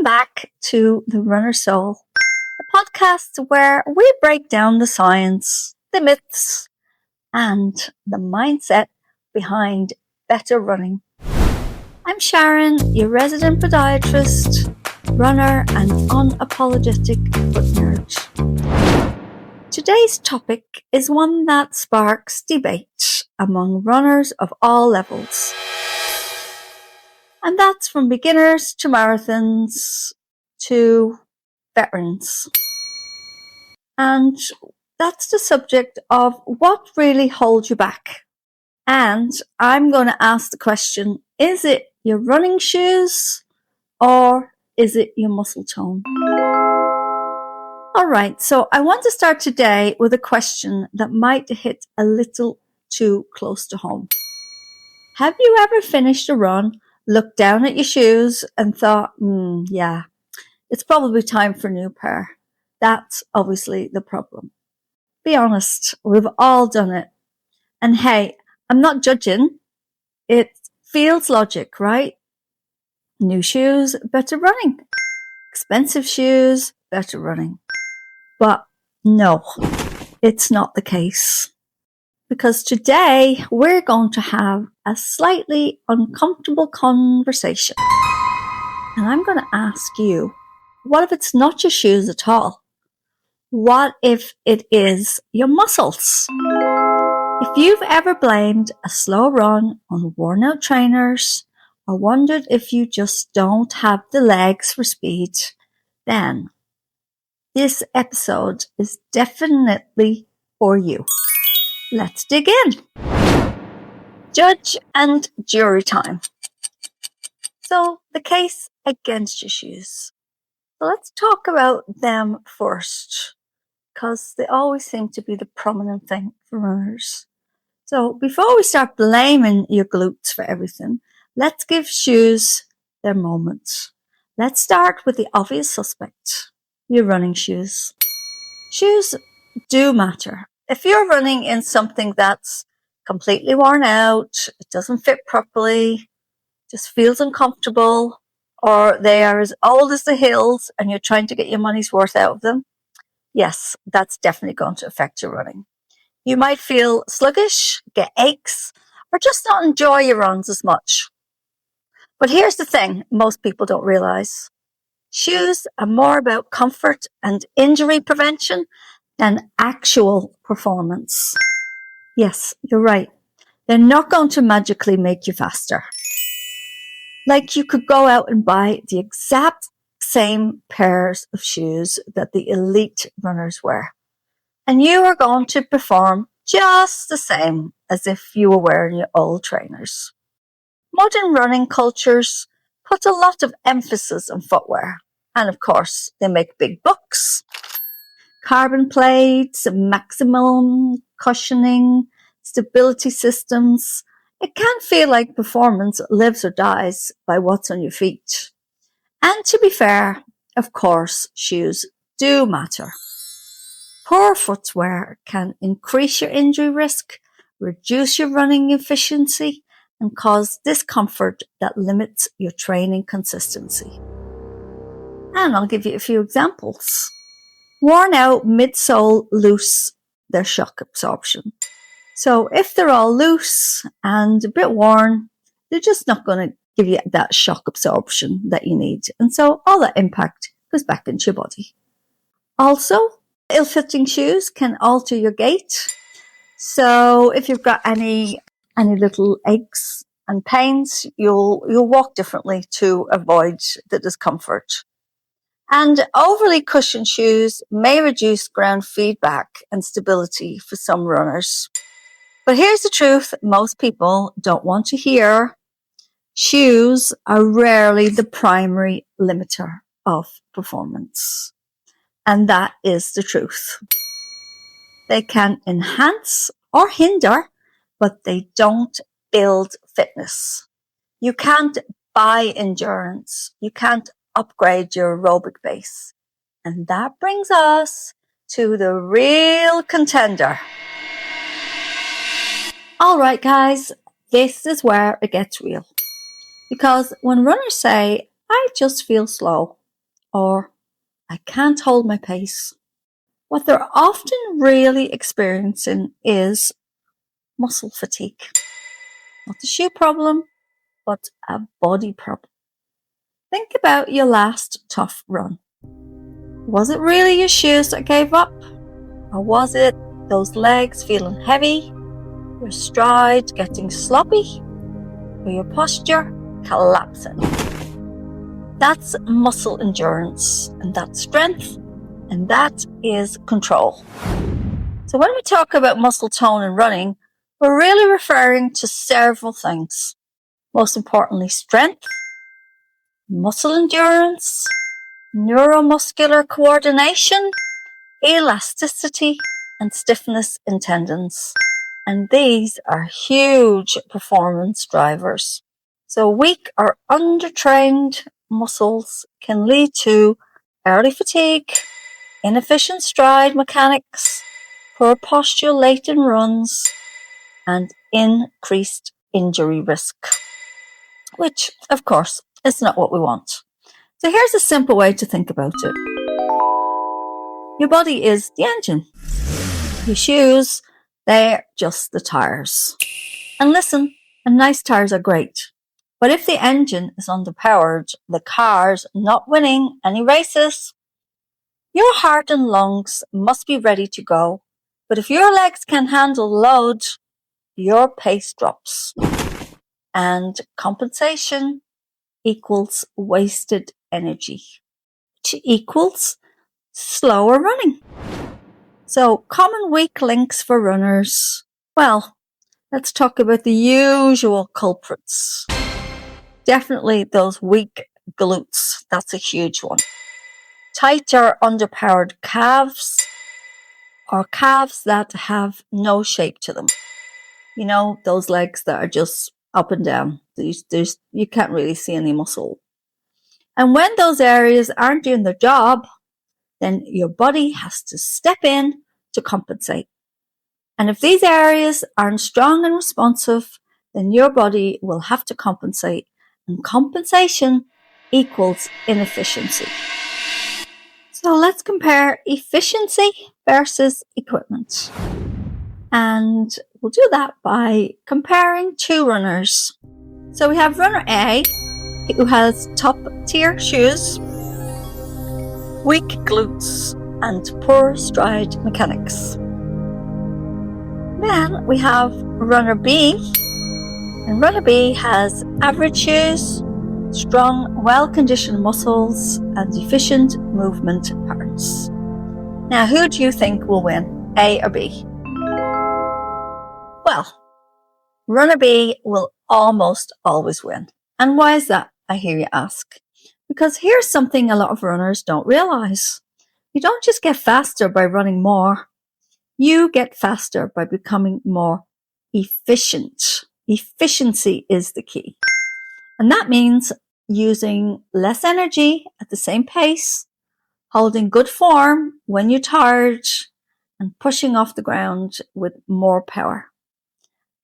back to The Runner Soul, the podcast where we break down the science, the myths, and the mindset behind better running. I'm Sharon, your resident podiatrist, runner, and unapologetic foot nerd. Today's topic is one that sparks debate among runners of all levels. And that's from beginners to marathons to veterans. And that's the subject of what really holds you back. And I'm going to ask the question, is it your running shoes or is it your muscle tone? All right, so I want to start today with a question that might hit a little too close to home. Have you ever finished a run, looked down at your shoes and thought, yeah, it's probably time for a new pair? That's obviously the problem. Be honest, we've all done it. And hey, I'm not judging. It feels logic, right? New shoes, better running. Expensive shoes, better running. But no, it's not the case. Because today we're going to have a slightly uncomfortable conversation. And I'm going to ask you, what if it's not your shoes at all? What if it is your muscles? If you've ever blamed a slow run on worn out trainers or wondered if you just don't have the legs for speed, then this episode is definitely for you. Let's dig in. Judge and jury time. So the case against your shoes. So let's talk about them first, because they always seem to be the prominent thing for runners. So before we start blaming your glutes for everything, let's give shoes their moment. Let's start with the obvious suspect, your running shoes. Shoes do matter. If you're running in something that's completely worn out, it doesn't fit properly, just feels uncomfortable, or they are as old as the hills and you're trying to get your money's worth out of them, yes, that's definitely going to affect your running. You might feel sluggish, get aches, or just not enjoy your runs as much. But here's the thing most people don't realize. Shoes are more about comfort and injury prevention than actual performance. Yes, you're right. They're not going to magically make you faster. Like you could go out and buy the exact same pairs of shoes that the elite runners wear, and you are going to perform just the same as if you were wearing your old trainers. Modern running cultures put a lot of emphasis on footwear, and of course, they make big bucks. Carbon plates, maximum cushioning, stability systems. It can feel like performance lives or dies by what's on your feet. And to be fair, of course, shoes do matter. Poor footwear can increase your injury risk, reduce your running efficiency, and cause discomfort that limits your training consistency. And I'll give you a few examples. Worn out midsole loose their shock absorption. So if they're all loose and a bit worn, they're just not going to give you that shock absorption that you need. And so all that impact goes back into your body. Also, ill-fitting shoes can alter your gait. So if you've got any little aches and pains, you'll walk differently to avoid the discomfort. And overly cushioned shoes may reduce ground feedback and stability for some runners. But here's the truth most people don't want to hear. Shoes are rarely the primary limiter of performance. And that is the truth. They can enhance or hinder, but they don't build fitness. You can't buy endurance. You can't upgrade your aerobic base. And that brings us to the real contender. All right, guys, this is where it gets real. Because when runners say, I just feel slow, or I can't hold my pace. What they're often really experiencing is muscle fatigue. Not a shoe problem, but a body problem. Think about your last tough run. Was it really your shoes that gave up? Or was it those legs feeling heavy, your stride getting sloppy, or your posture collapsing? That's muscle endurance, and that's strength, and that is control. So when we talk about muscle tone and running, we're really referring to several things. Most importantly, strength, muscle endurance, neuromuscular coordination, elasticity, and stiffness in tendons. And these are huge performance drivers. So weak or undertrained muscles can lead to early fatigue, inefficient stride mechanics, poor posture late in runs, and increased injury risk, which, of course, is not what we want. So here's a simple way to think about it. Your body is the engine. Your shoes, they're just the tires. And listen, nice tires are great. But if the engine is underpowered, the car's not winning any races. Your heart and lungs must be ready to go. But if your legs can handle the load, your pace drops. And compensation equals wasted energy, which equals slower running. So common weak links for runners. Well, let's talk about the usual culprits. Definitely those weak glutes. That's a huge one. Tight or underpowered calves, or calves that have no shape to them. You know, those legs that are just up and down. You can't really see any muscle. And when those areas aren't doing their job, then your body has to step in to compensate. And if these areas aren't strong and responsive, then your body will have to compensate. And compensation equals inefficiency. So let's compare efficiency versus equipment. And we'll do that by comparing two runners. So we have runner A, who has top tier shoes, weak glutes, and poor stride mechanics. Then we have runner B, and runner B has average shoes, strong, well-conditioned muscles, and efficient movement patterns. Now, who do you think will win, A or B? Well, runner B will almost always win. And why is that, I hear you ask? Because here's something a lot of runners don't realize. You don't just get faster by running more. You get faster by becoming more efficient. Efficiency is the key. And that means using less energy at the same pace, holding good form when you're tired, and pushing off the ground with more power.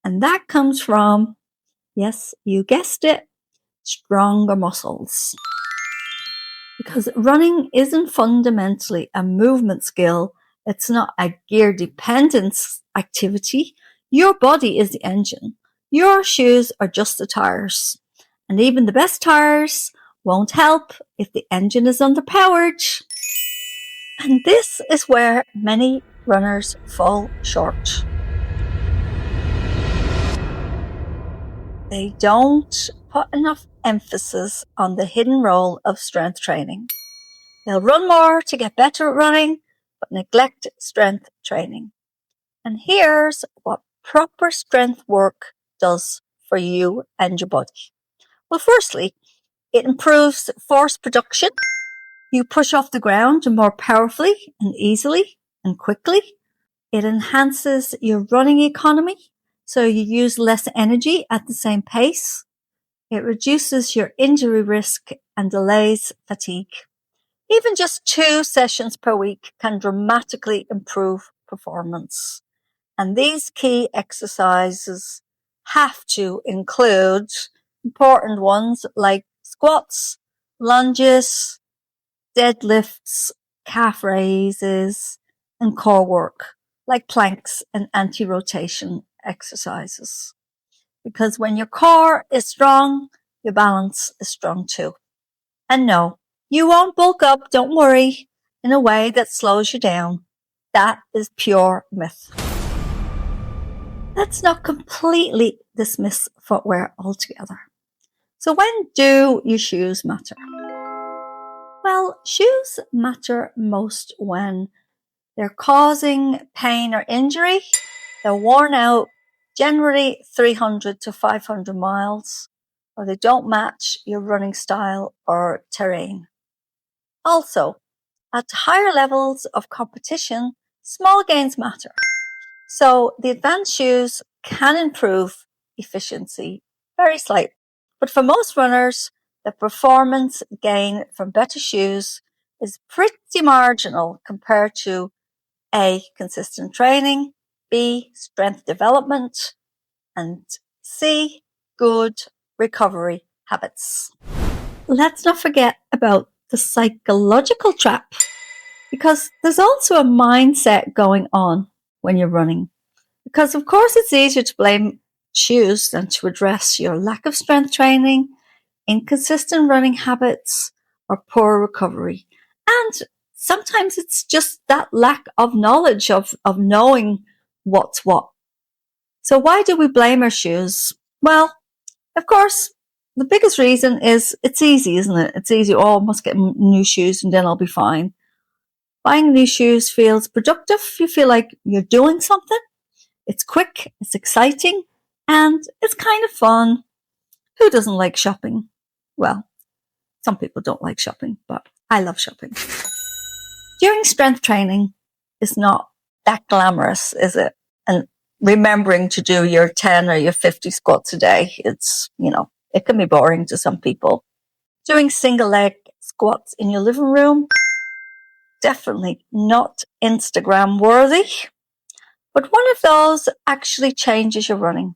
And that comes from, yes, you guessed it, stronger muscles. Because running isn't fundamentally a movement skill. It's not a gear dependence activity. Your body is the engine. Your shoes are just the tires. And even the best tires won't help if the engine is underpowered. And this is where many runners fall short. They don't put enough emphasis on the hidden role of strength training. They'll run more to get better at running, but neglect strength training. And here's what proper strength work does for you and your body. Well, firstly, it improves force production. You push off the ground more powerfully and easily and quickly. It enhances your running economy, so you use less energy at the same pace. It reduces your injury risk and delays fatigue. Even just 2 sessions per week can dramatically improve performance. And these key exercises have to include important ones like squats, lunges, deadlifts, calf raises, and core work, like planks and anti-rotation exercises. Because when your core is strong, your balance is strong too. And no, you won't bulk up, don't worry, in a way that slows you down. That is pure myth. Let's not completely dismiss footwear altogether. So when do your shoes matter? Well, shoes matter most when they're causing pain or injury. They're worn out, generally 300 to 500 miles, or they don't match your running style or terrain. Also, at higher levels of competition, small gains matter. So the advanced shoes can improve efficiency very slightly. But for most runners, the performance gain from better shoes is pretty marginal compared to A, consistent training, B, strength development, and C, good recovery habits. Let's not forget about the psychological trap, because there's also a mindset going on when you're running. Because of course it's easier to blame shoes than to address your lack of strength training, inconsistent running habits, or poor recovery. And sometimes it's just that lack of knowledge of knowing what's what. So why do we blame our shoes? Well, of course, the biggest reason is it's easy, isn't it? It's easy. Oh, I must get new shoes and then I'll be fine. Buying new shoes feels productive. You feel like you're doing something. It's quick, it's exciting, and it's kind of fun. Who doesn't like shopping? Well, some people don't like shopping, but I love shopping. During strength training, it's not that glamorous, is it? And remembering to do your 10 or your 50 squats a day, it's, it can be boring to some people. Doing single leg squats in your living room, definitely not Instagram worthy. But one of those actually changes your running.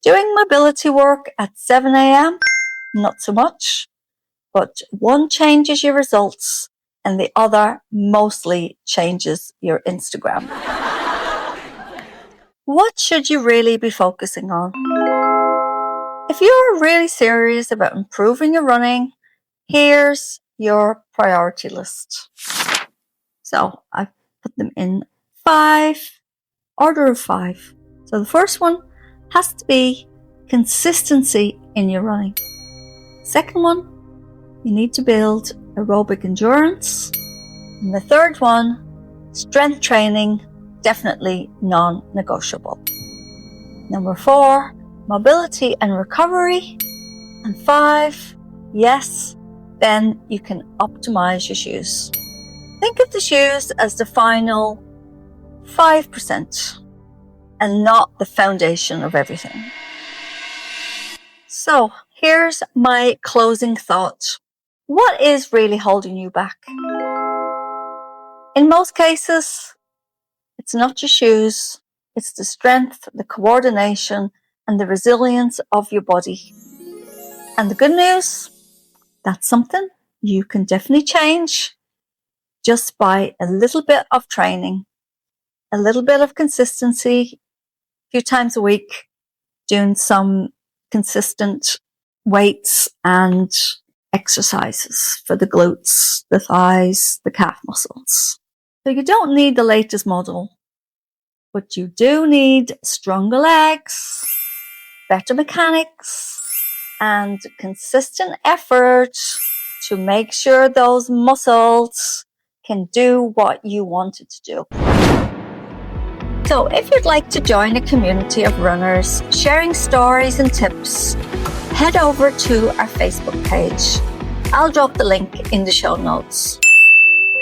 Doing mobility work at 7 a.m., not so much. But one changes your results and the other mostly changes your Instagram. What should you really be focusing on? If you're really serious about improving your running, here's your priority list. So I've put them in 5, order of 5. So the first one has to be consistency in your running. Second one, you need to build aerobic endurance. And the third one, strength training, definitely non-negotiable. Number 4, mobility and recovery. And 5, yes, then you can optimize your shoes. Think of the shoes as the final 5% and not the foundation of everything. So here's my closing thought. What is really holding you back? In most cases, it's not your shoes, it's the strength, the coordination, and the resilience of your body. And the good news, that's something you can definitely change just by a little bit of training, a little bit of consistency, a few times a week, doing some consistent weights and exercises for the glutes, the thighs, the calf muscles. So you don't need the latest model, but you do need stronger legs, better mechanics, and consistent effort to make sure those muscles can do what you want it to do. So if you'd like to join a community of runners sharing stories and tips, head over to our Facebook page. I'll drop the link in the show notes.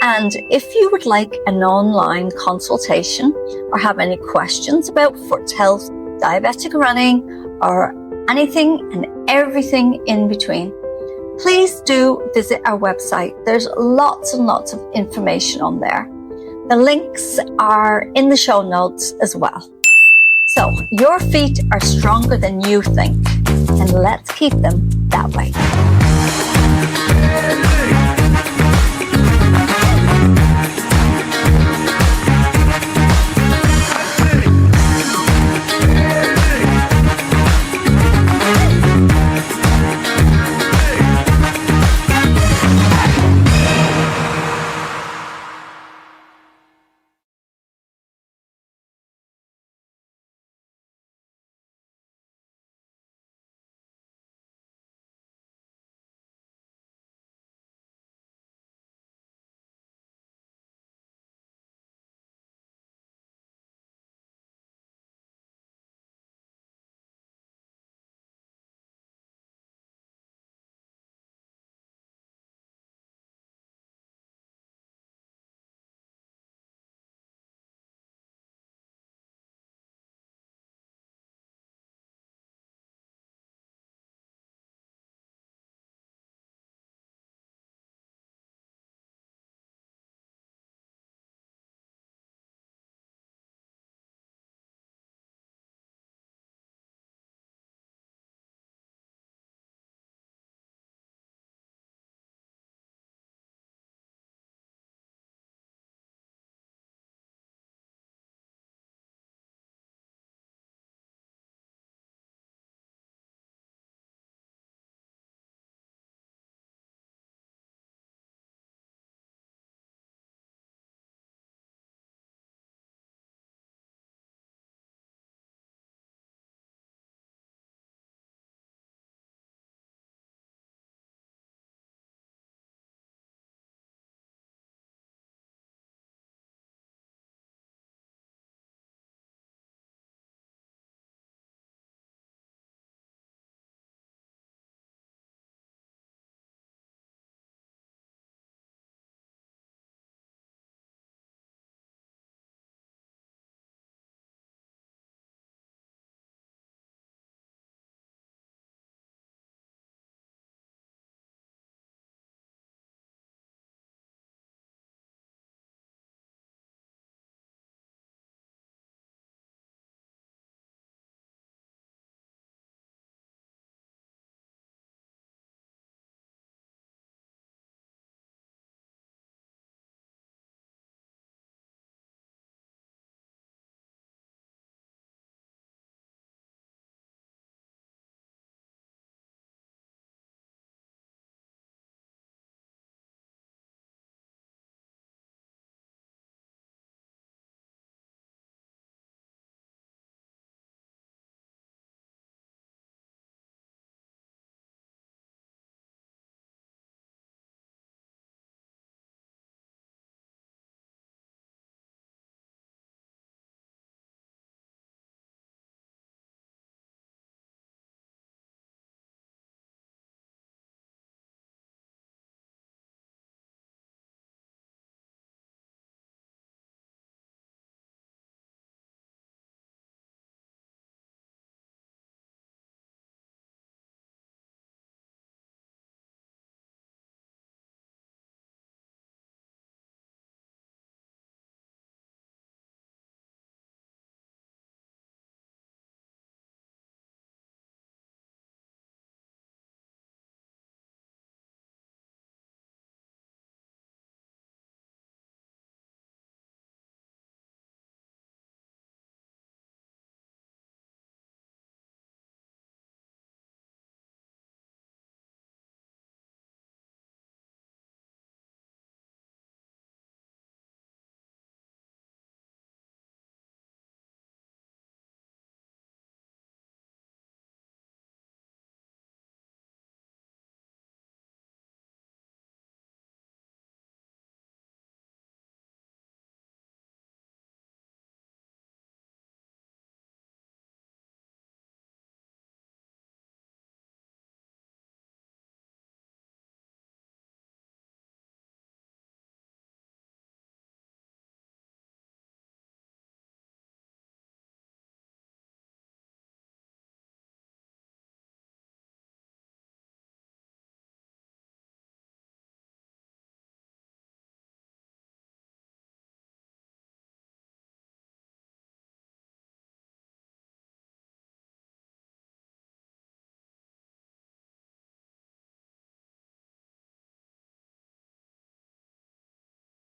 And if you would like an online consultation or have any questions about foot health, diabetic running, or anything and everything in between, please do visit our website. There's lots and lots of information on there. The links are in the show notes as well. So your feet are stronger than you think, and let's keep them that way.